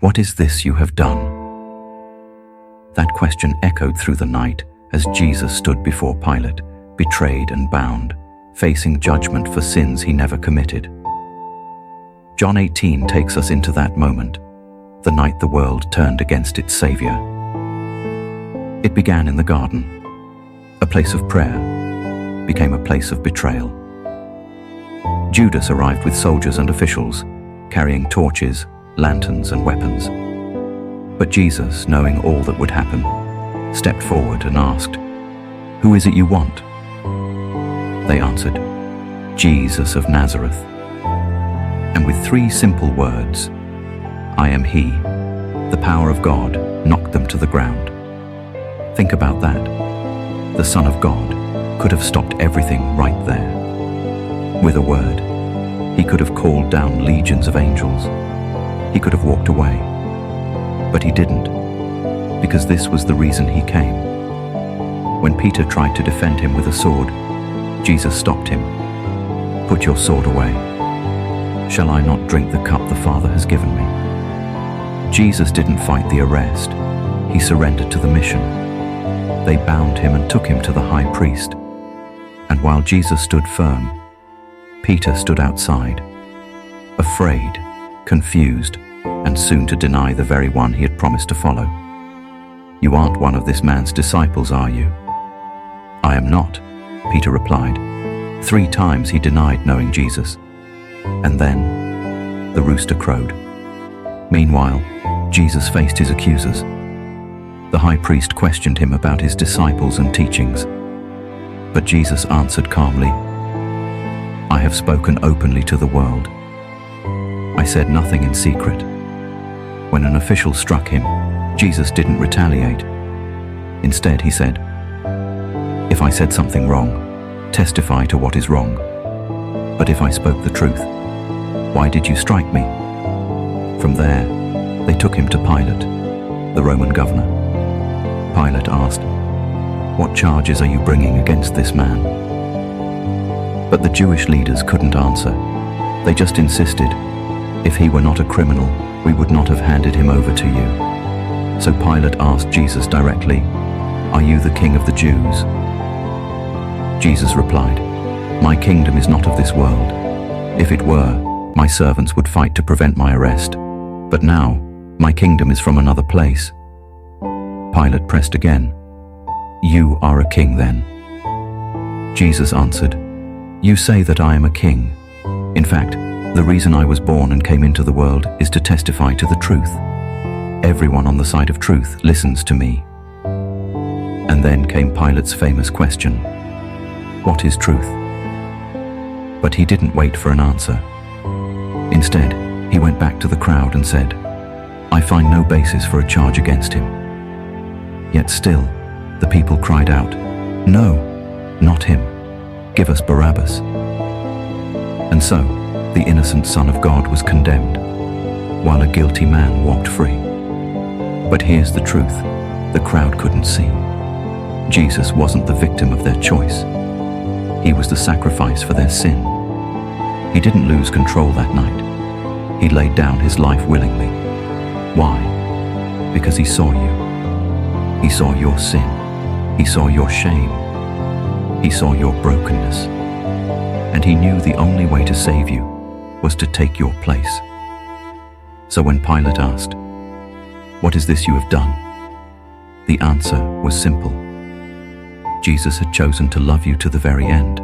"What is this you have done?" That question echoed through the night as Jesus stood before Pilate, betrayed and bound, facing judgment for sins he never committed. John 18 takes us into that moment, the night the world turned against its Savior. It began in the garden. A place of prayer became a place of betrayal. Judas arrived with soldiers and officials, carrying torches, lanterns, and weapons. But Jesus, knowing all that would happen, stepped forward and asked, "Who is it you want?" They answered, "Jesus of Nazareth." And with 3 simple words, "I am he," the power of God knocked them to the ground. Think about that. The Son of God could have stopped everything right there. With a word, he could have called down legions of angels. He could have walked away. But he didn't, because this was the reason he came. When Peter tried to defend him with a sword, Jesus stopped him. "Put your sword away. Shall I not drink the cup the Father has given me?" Jesus didn't fight the arrest. He surrendered to the mission. They bound him and took him to the high priest. And while Jesus stood firm, Peter stood outside, afraid, confused, and soon to deny the very one he had promised to follow. "You aren't one of this man's disciples, are you?" "I am not," Peter replied. 3 times he denied knowing Jesus. And then the rooster crowed. Meanwhile, Jesus faced his accusers. The high priest questioned him about his disciples and teachings. But Jesus answered calmly, "I have spoken openly to the world. I said nothing in secret." When an official struck him, Jesus didn't retaliate. Instead, he said, "If I said something wrong, testify to what is wrong. But if I spoke the truth, why did you strike me?" From there, they took him to Pilate, the Roman governor. Pilate asked, "What charges are you bringing against this man?" But the Jewish leaders couldn't answer. They just insisted, "If he were not a criminal, we would not have handed him over to you." So Pilate asked Jesus directly, "Are you the king of the Jews?" Jesus replied, "My kingdom is not of this world. If it were, my servants would fight to prevent my arrest. But now, my kingdom is from another place." Pilate pressed again, "You are a king then?" Jesus answered, "You say that I am a king. In fact, the reason I was born and came into the world is to testify to the truth. Everyone on the side of truth listens to me." And then came Pilate's famous question, "What is truth?" But he didn't wait for an answer. Instead, he went back to the crowd and said, "I find no basis for a charge against him." Yet still, the people cried out, "No, not him. Give us Barabbas." And so, the innocent Son of God was condemned, while a guilty man walked free. But here's the truth the crowd couldn't see. Jesus wasn't the victim of their choice. He was the sacrifice for their sin. He didn't lose control that night. He laid down his life willingly. Why? Because he saw you. He saw your sin. He saw your shame. He saw your brokenness. And he knew the only way to save you was to take your place. So when Pilate asked, "What is this you have done?" the answer was simple. Jesus had chosen to love you to the very end.